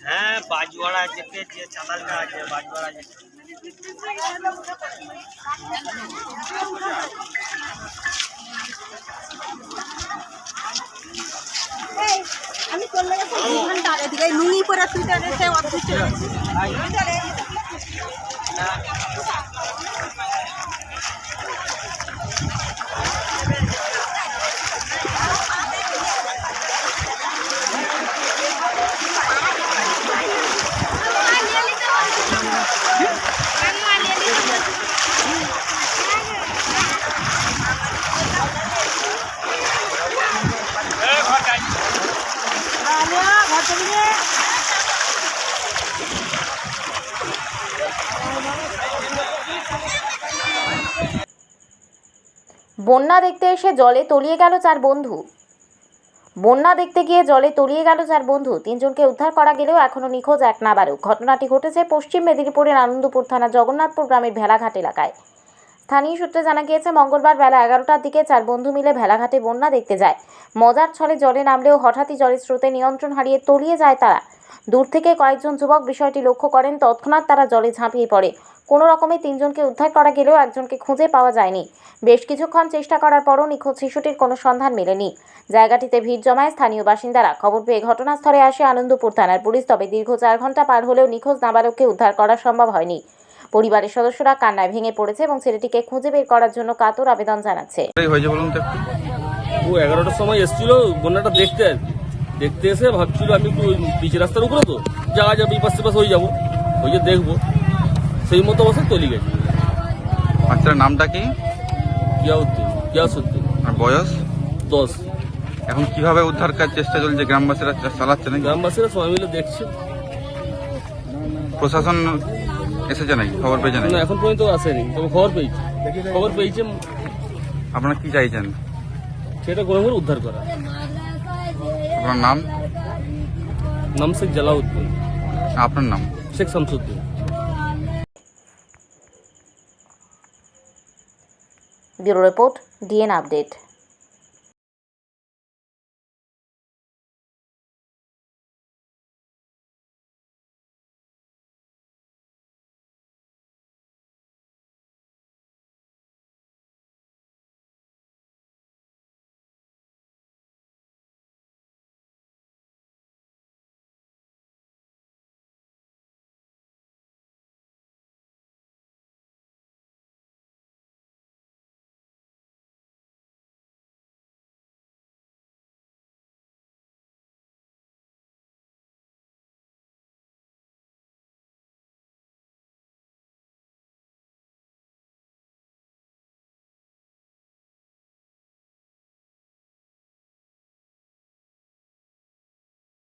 হ্যাঁ, বাজওয়াড়া যেতে যে চাতালটা আছে বাজওয়াড়া যেতে আমি চলে গেছি 2 ঘন্টা আগে দিকে নুনি পরে তুইটা এসে অদ্ভুত বন্যা দেখতে এসে জলে তলিয়ে গেল 4 বন্ধু। বন্যা দেখতে গিয়ে জলে তলিয়ে গেল 4 বন্ধু। 3 জনকে উদ্ধার করা গেলেও এখনো নিখোঁজ এক নাবালক। ঘটনাটি ঘটেছে পশ্চিম মেদিনীপুরের আনন্দপুর থানা জগন্নাথপুর গ্রামের ভেলাঘাট এলাকায়। স্থানীয় সূত্রে জানা গিয়েছে মঙ্গলবার বেলা 11টার দিকে 4 বন্ধু মিলে ভেলাঘাটে বন্যা দেখতে যায়। মজার ছলে জলে নামলেও হঠাৎই জলের স্রোতে নিয়ন্ত্রণ হারিয়ে তলিয়ে যায় তারা। দূর থেকে কয়েকজন যুবক বিষয়টি লক্ষ্য করেন, তৎক্ষণাৎ তারা জলে ঝাঁপিয়ে পড়ে। কোনো রকমে 3 জনকে উদ্ধার করা গেলেও একজনকে খুঁজে পাওয়া যায়নি। বেশ কিছুক্ষণ চেষ্টা করার পরও নিখোঁজ শিশুটির কোনো সন্ধান মেলেনি। জায়গাটিতে ভিড় জমায় স্থানীয় বাসিন্দারা। খবর পেয়ে ঘটনাস্থলে আসে আনন্দপুর থানার পুলিশ। তবে দীর্ঘ 4 ঘন্টা পার হলেও নিখোঁজ নাবালককে উদ্ধার করা সম্ভব হয়নি। পরিবারের সদস্যরা কান্নায় ভেঙে পড়েছে এবং ছেলেটিকে খুঁজে বের করার জন্য কাতর আবেদন জানাচ্ছে। ও 11টার সময় এসেছিল বন্যাটা দেখতে দেখতে এসে ভাবছিল আমি একটু পিচ রাস্তার উপরে তো যাওয়া যাবে, এই পাশে পাশে হয়ে যাবো, ওই যে দেখবো, সেই মতো অবস্থা তলি গেছে। বাচ্চার নামটা কি? গিয়াসউদ্দিন। আর বয়স? 10। এখন কিভাবে উদ্ধার কাজ চেষ্টা চলছে? গ্রামবাসীরা চালাচ্ছে নাকি? গ্রামবাসীরা সবাই মিলে দেখছে। প্রশাসন এসেছে নাকি? খবর পেয়েছে নাকি? না, এখন পর্যন্ত আসেনি, তবে খবর পেয়েছে। আপনারা কি চাইছেন? সেটা করে উদ্ধার করা। আপনার নাম? নাম শেখ জালাউদ্দিন। আপনার নাম? Sheikh Shamsuddin. Bureau report, DN update.